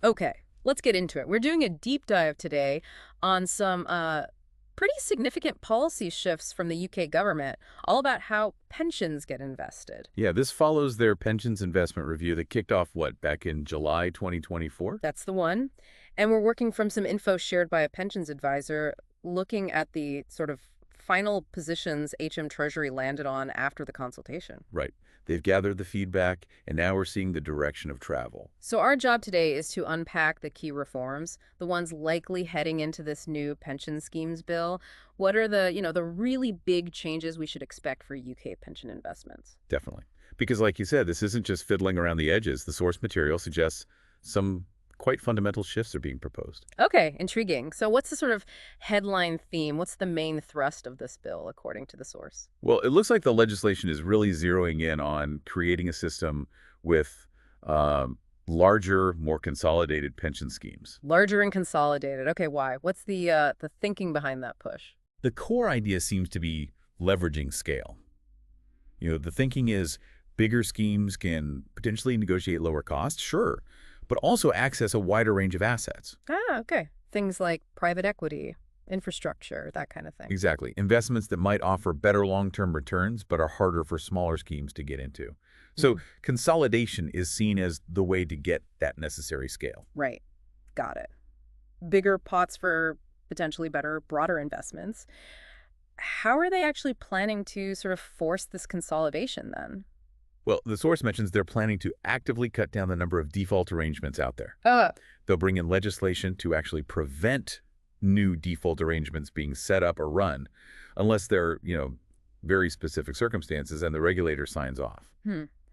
Okay, let's get into it. We're doing a deep dive today on some pretty significant policy shifts from the UK government, all about how pensions get invested. Yeah, this follows their pensions investment review that kicked off, what, back in July 2024? That's the one. And we're working from some info shared by a pensions advisor, looking at the sort of final positions HM Treasury landed on after the consultation. Right. They've gathered the feedback, and now we're seeing the direction of travel. So our job today is to unpack the key reforms, the ones likely heading into this new pension schemes bill. What are the really big changes we should expect for UK pension investments? Definitely. Because like you said, this isn't just fiddling around the edges. The source material suggests some quite fundamental shifts are being proposed. Okay, intriguing. So what's the sort of headline theme? What's the main thrust of this bill, according to the source? Well, it looks like the legislation is really zeroing in on creating a system with larger, more consolidated pension schemes. Larger and consolidated. Okay, why? What's the thinking behind that push? The core idea seems to be leveraging scale. The thinking is bigger schemes can potentially negotiate lower costs, sure, but also access a wider range of assets. Ah, okay. Things like private equity, infrastructure, that kind of thing. Exactly. Investments that might offer better long-term returns, but are harder for smaller schemes to get into. So consolidation is seen as the way to get that necessary scale. Right. Got it. Bigger pots for potentially better, broader investments. How are they actually planning to sort of force this consolidation then? Well, the source mentions they're planning to actively cut down the number of default arrangements out there. Uh, They'll bring in legislation to actually prevent new default arrangements being set up or run unless they're, very specific circumstances and the regulator signs off.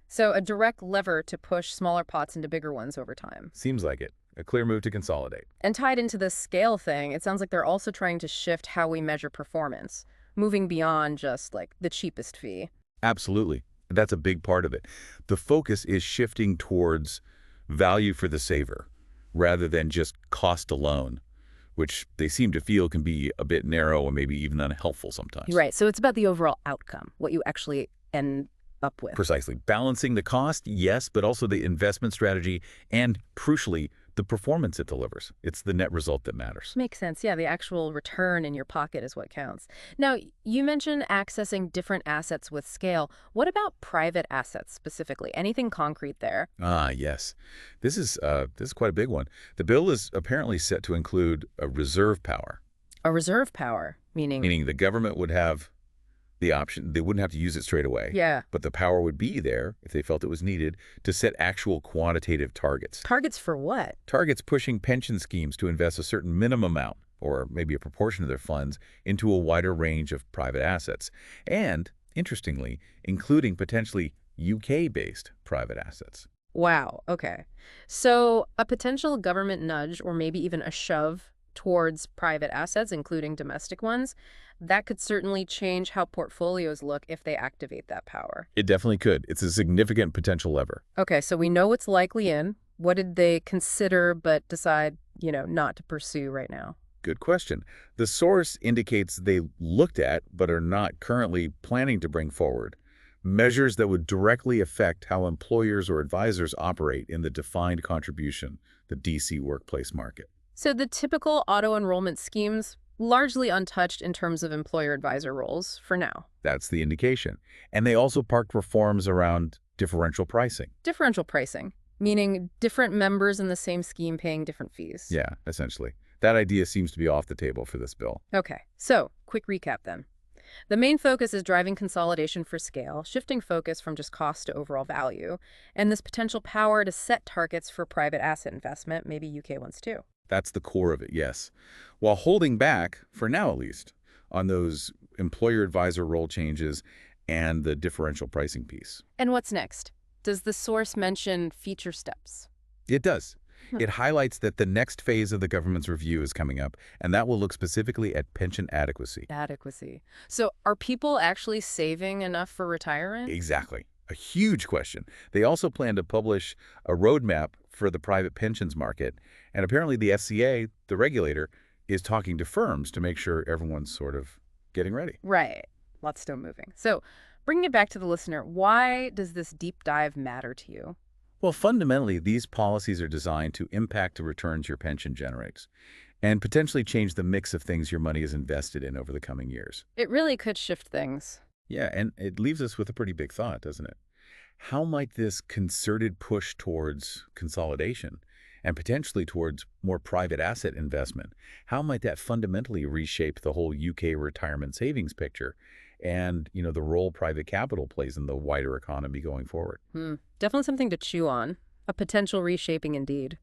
so a direct lever to push smaller pots into bigger ones over time. Seems like it. A clear move to consolidate. And tied into this scale thing, it sounds like they're also trying to shift how we measure performance, moving beyond just like the cheapest fee. Absolutely. That's a big part of it. The focus is shifting towards value for the saver rather than just cost alone, which they seem to feel can be a bit narrow or maybe even unhelpful sometimes. Right. So it's about the overall outcome, what you actually end up with. Precisely. Balancing the cost, yes, but also the investment strategy and, crucially, the performance it delivers. It's the net result that matters. Makes sense. Yeah, the actual return in your pocket is what counts. Now, you mentioned accessing different assets with scale. What about private assets specifically? Anything concrete there? Ah, yes. This is quite a big one. The bill is apparently set to include a reserve power, A reserve power, meaning? meaning the government would have the option. They wouldn't have to use it straight away. Yeah. But the power would be there, if they felt it was needed, to set actual quantitative targets. Targets for what? Targets pushing pension schemes to invest a certain minimum amount, or maybe a proportion of their funds, into a wider range of private assets. And, interestingly, including potentially UK-based private assets. Wow. Okay. So a potential government nudge or maybe even a shove towards private assets, including domestic ones, that could certainly change how portfolios look if they activate that power. It definitely could. It's a significant potential lever. Okay, so we know what's likely in. What did they consider but decide, not to pursue right now? Good question. The source indicates they looked at, but are not currently planning to bring forward, measures that would directly affect how employers or advisors operate in the defined contribution, the DC workplace market. So the typical auto-enrollment schemes, largely untouched in terms of employer-advisor roles for now. That's the indication. And they also parked reforms around differential pricing. Differential pricing, meaning different members in the same scheme paying different fees. Yeah, essentially. That idea seems to be off the table for this bill. Okay, so quick recap then. The main focus is driving consolidation for scale, shifting focus from just cost to overall value, and this potential power to set targets for private asset investment, maybe UK ones too. That's the core of it, yes. While holding back, for now at least, on those employer-advisor role changes and the differential pricing piece. And what's next? Does the source mention future steps? It does. It highlights that the next phase of the government's review is coming up, and that will look specifically at pension adequacy. Adequacy. So are people actually saving enough for retirement? Exactly. A huge question. They also plan to publish a roadmap for the private pensions market, and apparently the FCA, the regulator, is talking to firms to make sure everyone's sort of getting ready. Right. Lots still moving. So bringing it back to the listener, why does this deep dive matter to you? Well, fundamentally, these policies are designed to impact the returns your pension generates and potentially change the mix of things your money is invested in over the coming years. It really could shift things. Yeah, and it leaves us with a pretty big thought, doesn't it? How might this concerted push towards consolidation and potentially towards more private asset investment, how might that fundamentally reshape the whole UK retirement savings picture and, the role private capital plays in the wider economy going forward? Definitely something to chew on. A potential reshaping indeed.